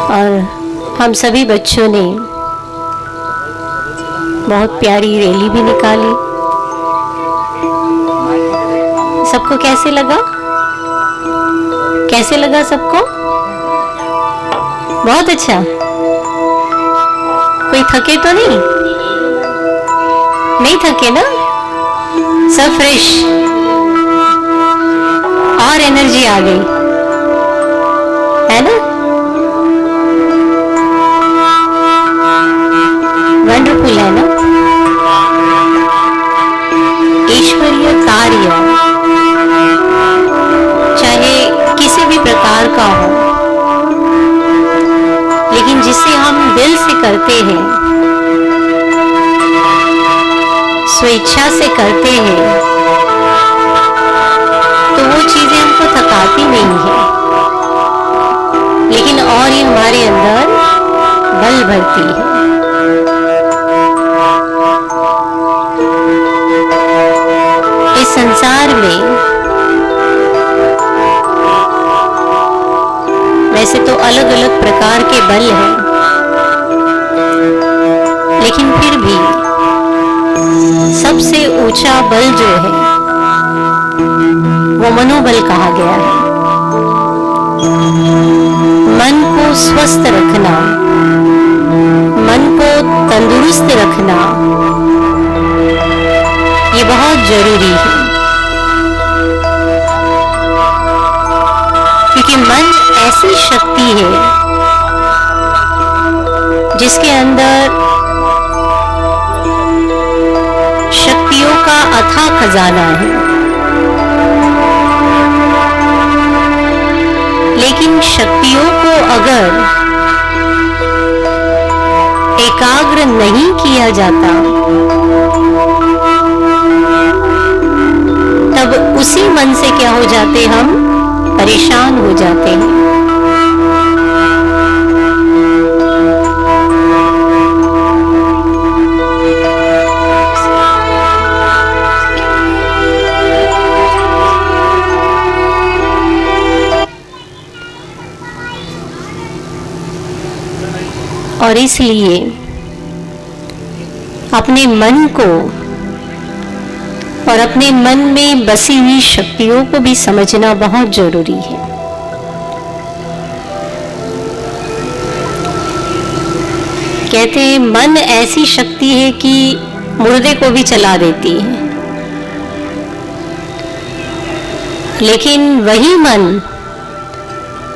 और हम सभी बच्चों ने बहुत प्यारी रैली भी निकाली। सबको कैसे लगा? कैसे लगा सबको? बहुत अच्छा। कोई थके तो नहीं? नहीं थके ना? सब फ्रेश और एनर्जी आ गई है ना? वंडरफुल है ना? ईश्वरीय कार्य चाहे किसी भी प्रकार का हो, लेकिन जिसे हम दिल से करते हैं, स्वेच्छा से करते हैं, तो वो चीजें हमको थकाती नहीं है, लेकिन और ही हमारे अंदर बल भरती है। इस संसार में वैसे तो अलग अलग प्रकार के बल हैं, लेकिन फिर भी सबसे ऊंचा बल जो है वो मनोबल कहा गया है। मन को स्वस्थ रखना, मन को तंदुरुस्त रखना, ये बहुत जरूरी है, क्योंकि मन ऐसी शक्ति है जिसके अंदर शक्तियों का अथाह खजाना है। लेकिन शक्तियों को अगर एकाग्र नहीं किया जाता, तब उसी मन से क्या हो जाते हम? परेशान हो जाते हैं। और इसलिए अपने मन को और अपने मन में बसी हुई शक्तियों को भी समझना बहुत जरूरी है। कहते हैं मन ऐसी शक्ति है कि मुर्दे को भी चला देती है, लेकिन वही मन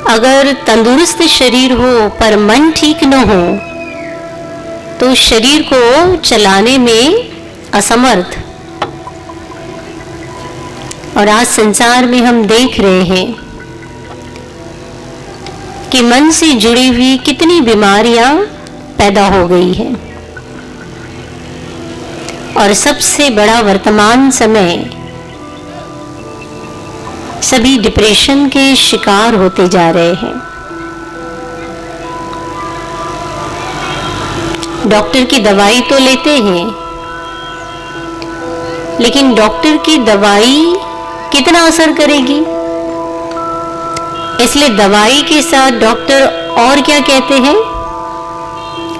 अगर तंदुरुस्त शरीर हो पर मन ठीक न हो तो शरीर को चलाने में असमर्थ। और आज संसार में हम देख रहे हैं कि मन से जुड़ी हुई कितनी बीमारियां पैदा हो गई है, और सबसे बड़ा वर्तमान समय सभी डिप्रेशन के शिकार होते जा रहे हैं। डॉक्टर की दवाई तो लेते हैं, लेकिन डॉक्टर की दवाई कितना असर करेगी? इसलिए दवाई के साथ डॉक्टर और क्या कहते हैं?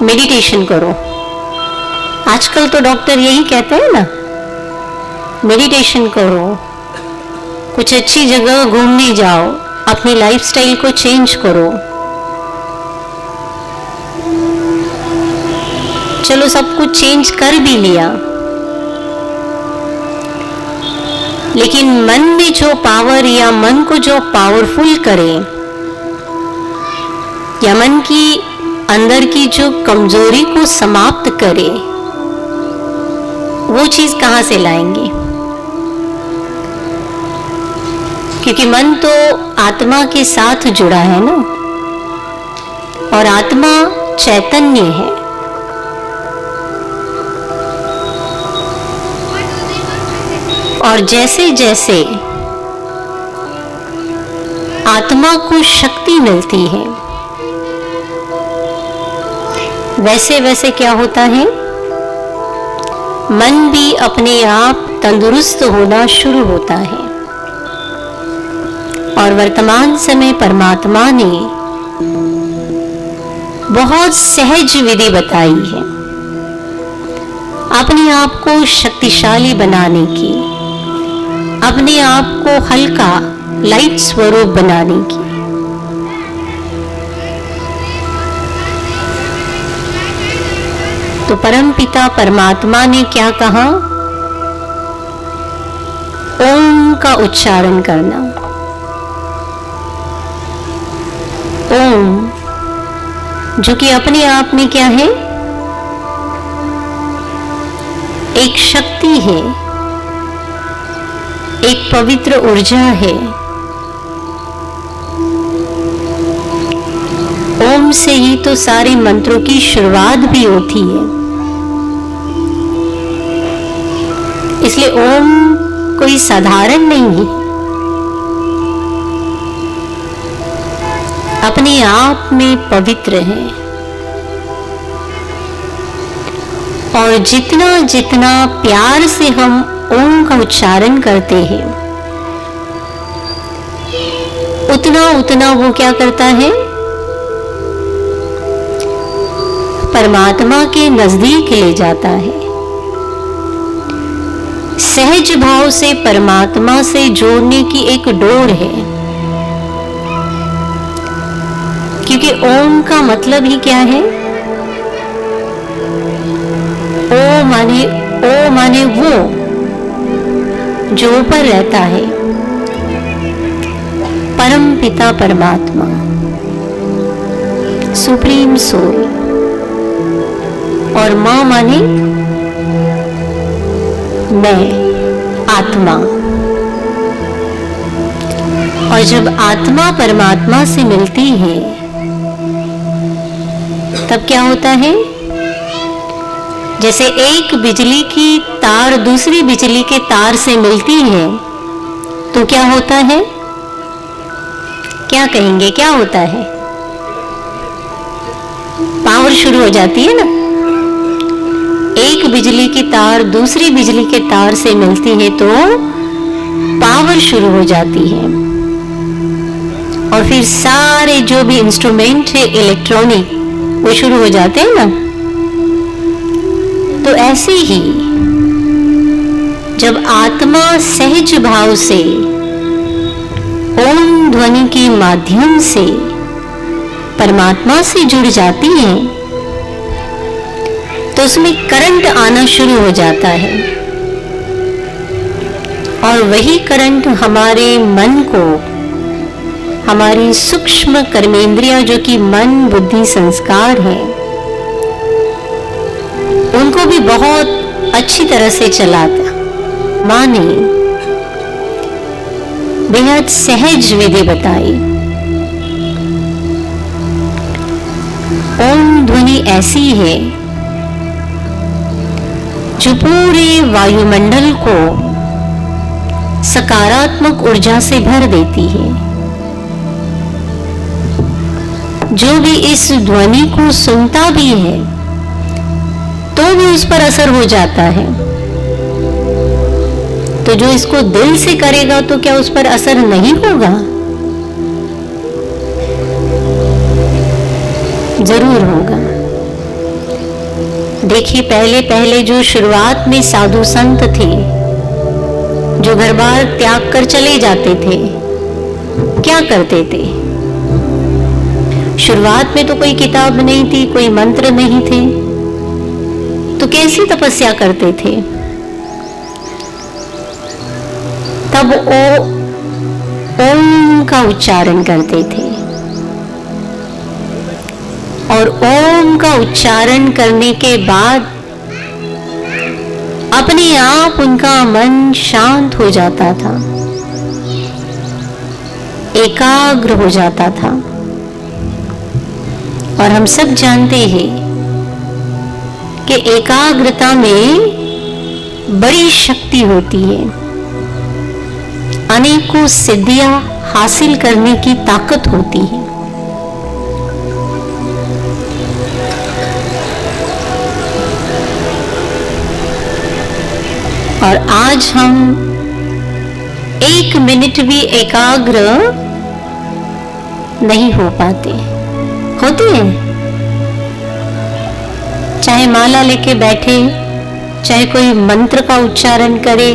मेडिटेशन करो। आजकल तो डॉक्टर यही कहते हैं ना, मेडिटेशन करो, कुछ अच्छी जगह घूमने जाओ, अपनी लाइफस्टाइल को चेंज करो। चलो सब कुछ चेंज कर भी लिया, लेकिन मन में जो पावर या मन को जो पावरफुल करे, या मन की अंदर की जो कमजोरी को समाप्त करे, वो चीज कहां से लाएंगे? क्योंकि मन तो आत्मा के साथ जुड़ा है ना, और आत्मा चैतन्य है। और जैसे जैसे आत्मा को शक्ति मिलती है, वैसे वैसे क्या होता है? मन भी अपने आप तंदुरुस्त होना शुरू होता है। और वर्तमान समय परमात्मा ने बहुत सहज विधि बताई है अपने आप को शक्तिशाली बनाने की, अपने आप को हल्का लाइट स्वरूप बनाने की। तो परमपिता परमात्मा ने क्या कहा? ओम का उच्चारण करना। ओम जो कि अपने आप में क्या है? एक शक्ति है, एक पवित्र ऊर्जा है। ओम से ही तो सारे मंत्रों की शुरुआत भी होती है। इसलिए ओम कोई साधारण नहीं है, अपने आप में पवित्र है। और जितना जितना प्यार से हम ओम का उच्चारण करते हैं, उतना उतना वो क्या करता है? परमात्मा के नजदीक ले जाता है। सहज भाव से परमात्मा से जोड़ने की एक डोर है, क्योंकि ओम का मतलब ही क्या है? ओ माने वो जो ऊपर रहता है, परम पिता परमात्मा, सुप्रीम सोल। और मां माने मैं, आत्मा। और जब आत्मा परमात्मा से मिलती है तब क्या होता है? जैसे एक बिजली की तार दूसरी बिजली के तार से मिलती है तो क्या होता है? क्या कहेंगे, क्या होता है? पावर शुरू हो जाती है ना। एक बिजली की तार दूसरी बिजली के तार से मिलती है तो पावर शुरू हो जाती है। और फिर सारे जो भी इंस्ट्रूमेंट है इलेक्ट्रॉनिक वो शुरू हो जाते हैं ना। तो ऐसे ही जब आत्मा सहज भाव से ओम ध्वनि के माध्यम से परमात्मा से जुड़ जाती है तो उसमें करंट आना शुरू हो जाता है। और वही करंट हमारे मन को, हमारी सूक्ष्म कर्मेंद्रियां जो कि मन बुद्धि संस्कार है, उनको भी बहुत अच्छी तरह से चलाता। मां ने बेहद सहज विधि बताई। ओम ध्वनि ऐसी है जो पूरे वायुमंडल को सकारात्मक ऊर्जा से भर देती है। जो भी इस ध्वनि को सुनता भी है तो भी उस पर असर हो जाता है। तो जो इसको दिल से करेगा तो क्या उस पर असर नहीं होगा? जरूर होगा। देखिए, पहले पहले जो शुरुआत में साधु संत थे जो घर बार त्याग कर चले जाते थे, क्या करते थे? शुरुआत में तो कोई किताब नहीं थी, कोई मंत्र नहीं थे, तो कैसी तपस्या करते थे? तब ओम का उच्चारण करते थे। और ओम का उच्चारण करने के बाद अपने आप उनका मन शांत हो जाता था, एकाग्र हो जाता था। और हम सब जानते हैं कि एकाग्रता में बड़ी शक्ति होती है, अनेकों सिद्धियां हासिल करने की ताकत होती है। और आज हम 1 मिनट भी एकाग्र नहीं हो पाते। होते हैं चाहे माला लेके बैठे, चाहे कोई मंत्र का उच्चारण करे,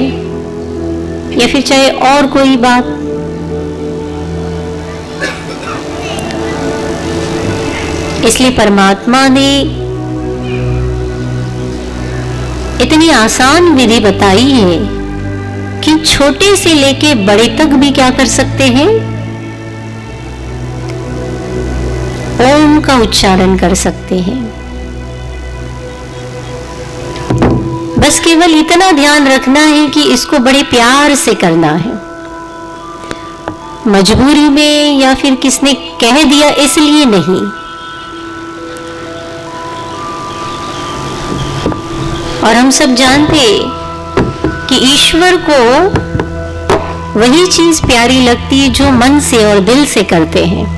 या फिर चाहे और कोई बात, इसलिए परमात्मा ने इतनी आसान विधि बताई है कि छोटे से लेके बड़े तक भी क्या कर सकते हैं, ओम का उच्चारण कर सकते हैं। बस केवल इतना ध्यान रखना है कि इसको बड़े प्यार से करना है, मजबूरी में या फिर किसने कह दिया इसलिए नहीं। और हम सब जानते कि ईश्वर को वही चीज प्यारी लगती है जो मन से और दिल से करते हैं।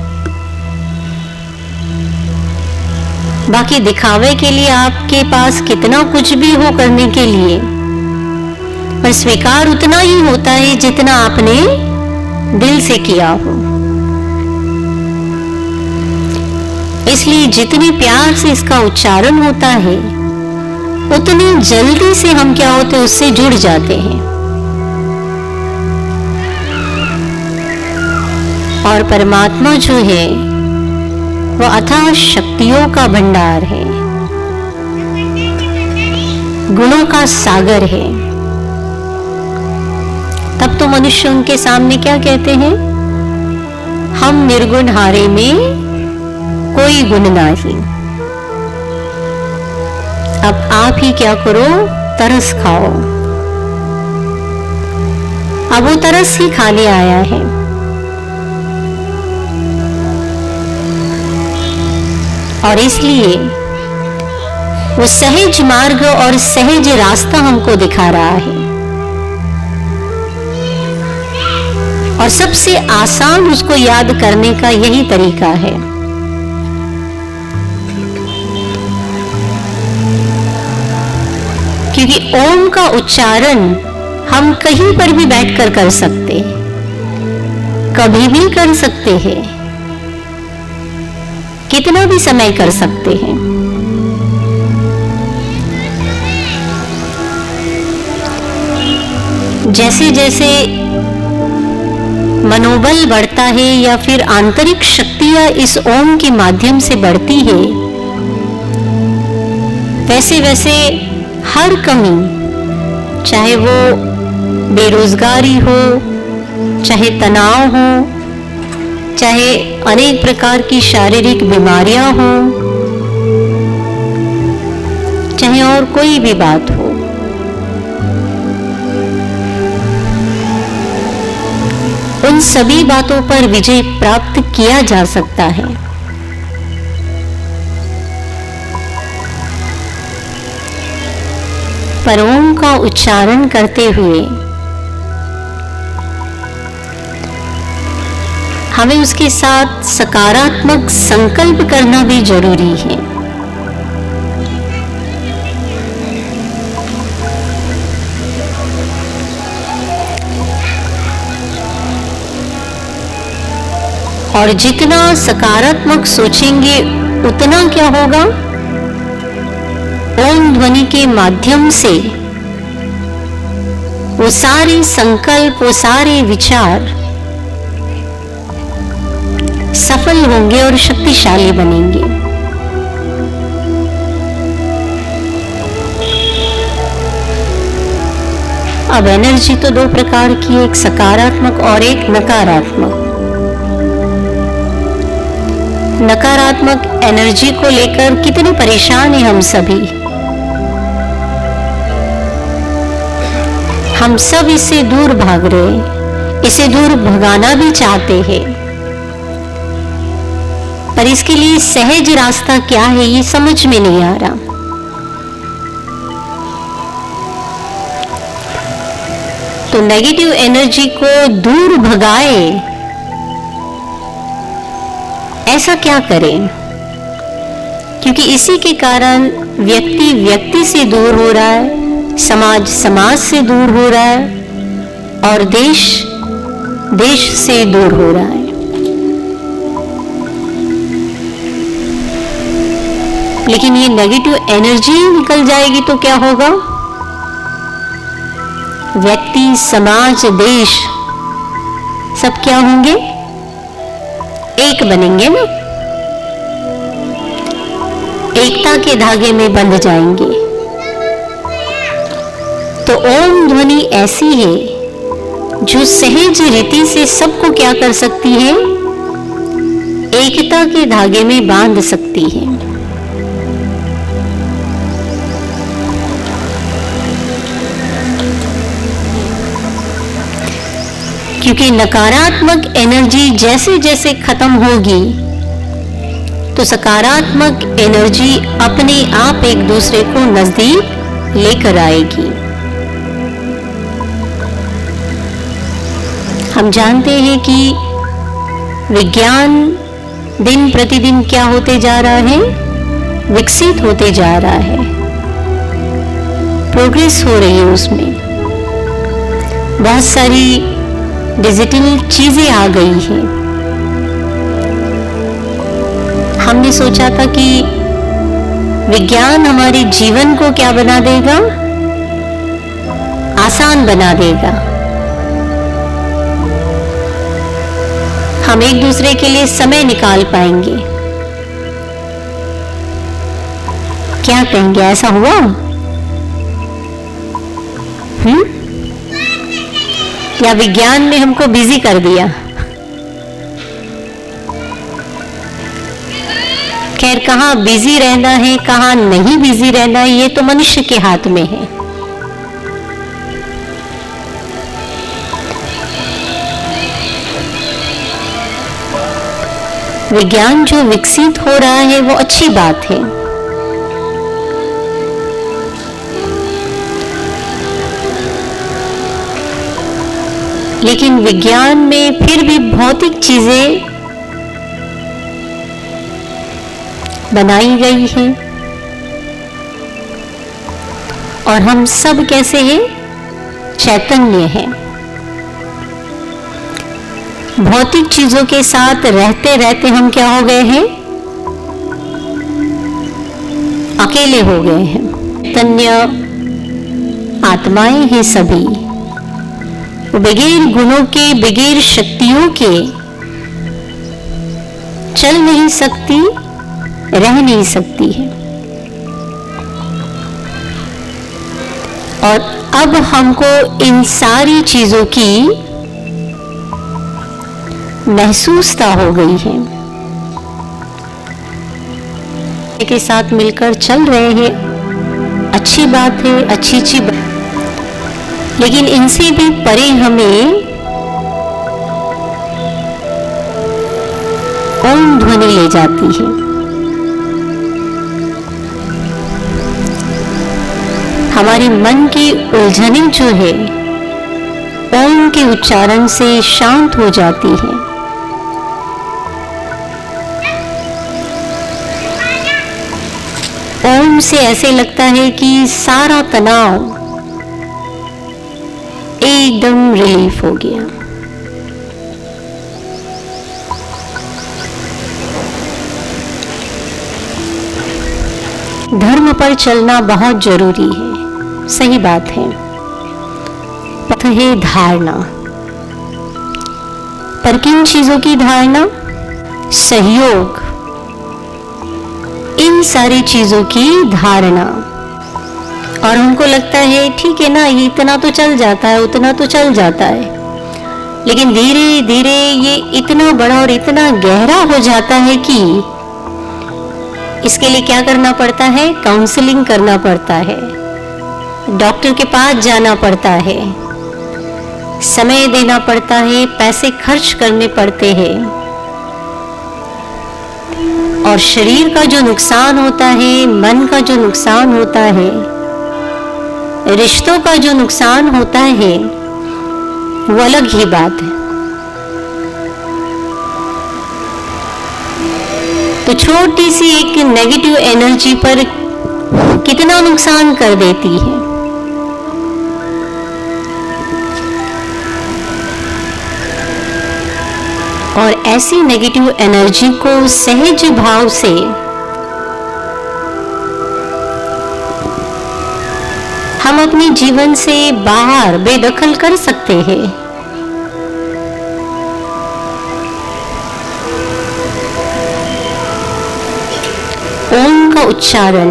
बाकी दिखावे के लिए आपके पास कितना कुछ भी हो करने के लिए, पर स्वीकार उतना ही होता है जितना आपने दिल से किया हो। इसलिए जितने प्यार से इसका उच्चारण होता है, उतनी जल्दी से हम क्या होते हैं, उससे जुड़ जाते हैं। और परमात्मा जो है वो अथाह शक्तियों का भंडार है, गुणों का सागर है। तब तो मनुष्य उनके सामने क्या कहते हैं, हम निर्गुण हारे में कोई गुण नहीं। अब आप ही क्या करो, तरस खाओ। अब वो तरस ही खाने आया है। और इसलिए वो सहज मार्ग और सहज रास्ता हमको दिखा रहा है। और सबसे आसान उसको याद करने का यही तरीका है। क्योंकि ओम का उच्चारण हम कहीं पर भी बैठकर कर सकते हैं, कभी भी कर सकते हैं, कितना भी समय कर सकते हैं। जैसे जैसे मनोबल बढ़ता है या फिर आंतरिक शक्तियां इस ओम के माध्यम से बढ़ती है, वैसे वैसे हर कमी, चाहे वो बेरोजगारी हो, चाहे तनाव हो, चाहे अनेक प्रकार की शारीरिक बीमारियां हो, चाहे और कोई भी बात हो, उन सभी बातों पर विजय प्राप्त किया जा सकता है। पर ओम का उच्चारण करते हुए हमें उसके साथ सकारात्मक संकल्प करना भी जरूरी है। और जितना सकारात्मक सोचेंगे उतना क्या होगा, ओम ध्वनि के माध्यम से वो सारे संकल्प, वो सारे विचार सफल होंगे और शक्तिशाली बनेंगे। अब एनर्जी तो दो प्रकार की है, एक सकारात्मक और एक नकारात्मक। नकारात्मक एनर्जी को लेकर कितने परेशान हैं हम सभी। हम सब इससे दूर भाग रहे, इसे दूर भगाना भी चाहते हैं, पर इसके लिए सहज रास्ता क्या है ये समझ में नहीं आ रहा। तो नेगेटिव एनर्जी को दूर भगाए, ऐसा क्या करें? क्योंकि इसी के कारण व्यक्ति व्यक्ति से दूर हो रहा है, समाज समाज से दूर हो रहा है और देश देश से दूर हो रहा है। लेकिन ये नेगेटिव एनर्जी निकल जाएगी तो क्या होगा? व्यक्ति, समाज, देश सब क्या होंगे? एक बनेंगे ना, एकता के धागे में बंध जाएंगे। तो ओम ध्वनि ऐसी है जो सहज रीति से सबको क्या कर सकती है? एकता के धागे में बांध सकती है। क्योंकि नकारात्मक एनर्जी जैसे जैसे खत्म होगी तो सकारात्मक एनर्जी अपने आप एक दूसरे को नजदीक लेकर आएगी। हम जानते हैं कि विज्ञान दिन प्रतिदिन क्या होते जा रहा है? विकसित होते जा रहा है, प्रोग्रेस हो रही है। उसमें बहुत सारी डिजिटल चीजें आ गई हैं। हमने सोचा था कि विज्ञान हमारे जीवन को क्या बना देगा? आसान बना देगा। हम एक दूसरे के लिए समय निकाल पाएंगे। क्या कहेंगे, ऐसा हुआ? या विज्ञान ने हमको बिजी कर दिया? खैर, कहाँ बिजी रहना है, कहाँ नहीं बिजी रहना है, ये तो मनुष्य के हाथ में है। विज्ञान जो विकसित हो रहा है वो अच्छी बात है। लेकिन विज्ञान में फिर भी भौतिक चीजें बनाई गई हैं और हम सब कैसे हैं? चैतन्य हैं। भौतिक चीजों के साथ रहते रहते हम क्या हो गए हैं? अकेले हो गए हैं। चैतन्य आत्माएं हैं सभी, बगैर गुणों के, बगैर शक्तियों के चल नहीं सकती, रह नहीं सकती है। और अब हमको इन सारी चीजों की महसूसता हो गई है। के साथ मिलकर चल रहे हैं, अच्छी बात है, अच्छी बात। लेकिन इनसे भी परे हमें ओम ध्वनि ले जाती है। हमारे मन की उलझने जो है ओम के उच्चारण से शांत हो जाती है। ओम से ऐसे लगता है कि सारा तनाव एकदम रिलीफ हो गया। धर्म पर चलना बहुत जरूरी है, सही बात है। पथ है धारणा, पर किन चीजों की धारणा? सहयोग, इन सारी चीजों की धारणा। और हमको लगता है ठीक है ना, ये इतना तो चल जाता है, उतना तो चल जाता है। लेकिन धीरे धीरे ये इतना बड़ा और इतना गहरा हो जाता है कि इसके लिए क्या करना पड़ता है? काउंसलिंग करना पड़ता है, डॉक्टर के पास जाना पड़ता है, समय देना पड़ता है, पैसे खर्च करने पड़ते हैं। और शरीर का जो नुकसान होता है, मन का जो नुकसान होता है, रिश्तों का जो नुकसान होता है, वो अलग ही बात है। तो छोटी सी एक नेगेटिव एनर्जी पर कितना नुकसान कर देती है। और ऐसी नेगेटिव एनर्जी को सहज भाव से हम अपने जीवन से बाहर बेदखल कर सकते हैं। ओम का उच्चारण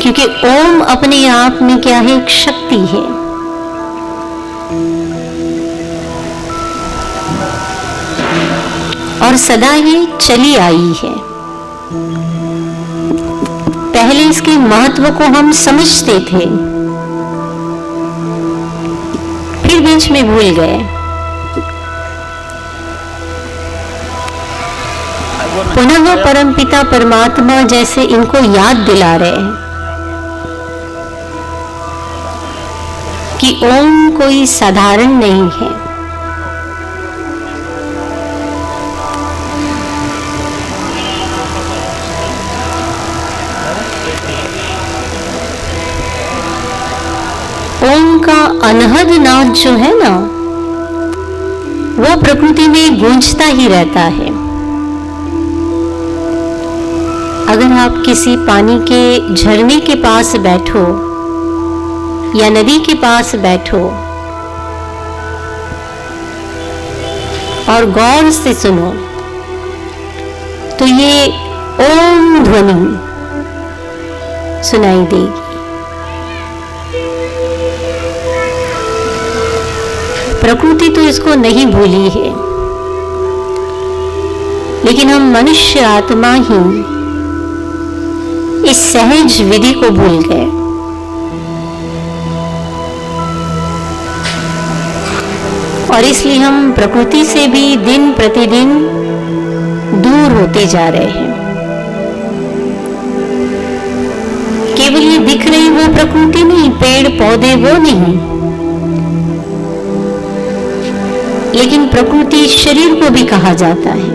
क्योंकि ओम अपने आप में क्या है, एक शक्ति है। और सदा ही चली आई है। पहले इसके महत्व को हम समझते थे, फिर बीच में भूल गए। पुनः परमपिता परमात्मा जैसे इनको याद दिला रहे हैं कि ओम कोई साधारण नहीं है। ओम का अनहद नाद जो है ना, वो प्रकृति में गूंजता ही रहता है। अगर आप किसी पानी के झरने के पास बैठो या नदी के पास बैठो और गौर से सुनो तो ये ओम ध्वनि सुनाई देगी। प्रकृति तो इसको नहीं भूली है, लेकिन हम मनुष्य आत्मा ही इस सहज विधि को भूल गए। और इसलिए हम प्रकृति से भी दिन प्रतिदिन दूर होते जा रहे हैं। केवल ये दिख रही वो प्रकृति नहीं, पेड़ पौधे वो नहीं, लेकिन प्रकृति शरीर को भी कहा जाता है।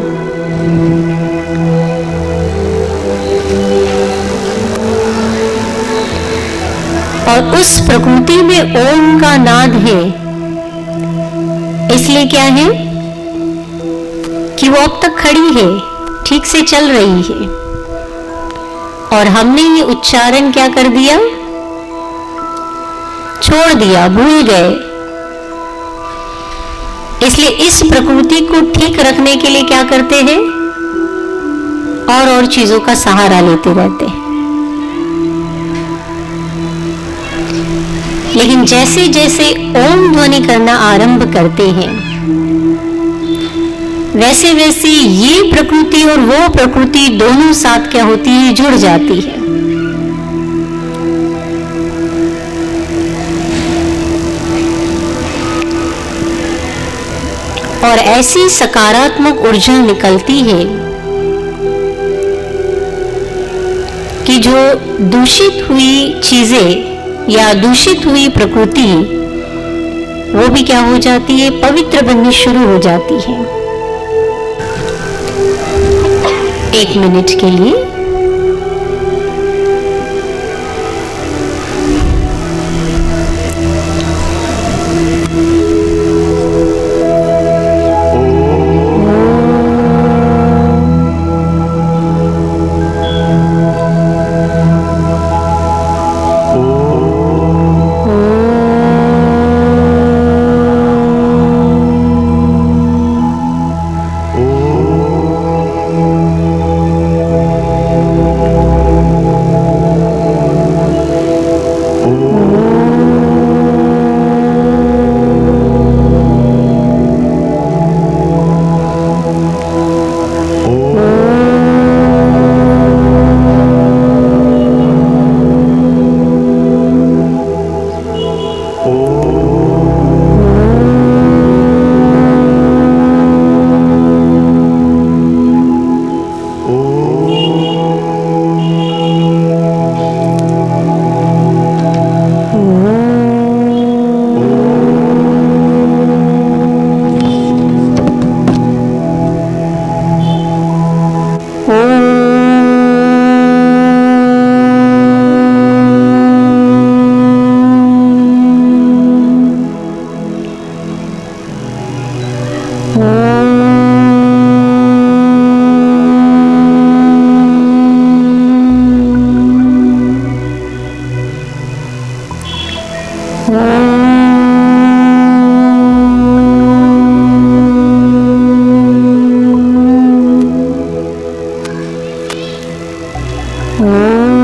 और उस प्रकृति में ओम का नाद है। इसलिए क्या है कि वो अब तक खड़ी है, ठीक से चल रही है, और हमने ये उच्चारण क्या कर दिया, छोड़ दिया, भूल गए। इसलिए इस प्रकृति को ठीक रखने के लिए क्या करते हैं, और चीजों का सहारा लेते रहते हैं। लेकिन जैसे जैसे ओम ध्वनि करना आरंभ करते हैं, वैसे वैसे ये प्रकृति और वो प्रकृति दोनों साथ क्या होती है, जुड़ जाती है। और ऐसी सकारात्मक ऊर्जा निकलती है कि जो दूषित हुई चीजें या दूषित हुई प्रकृति, वो भी क्या हो जाती है, पवित्र बननी शुरू हो जाती है। 1 मिनट के लिए ओम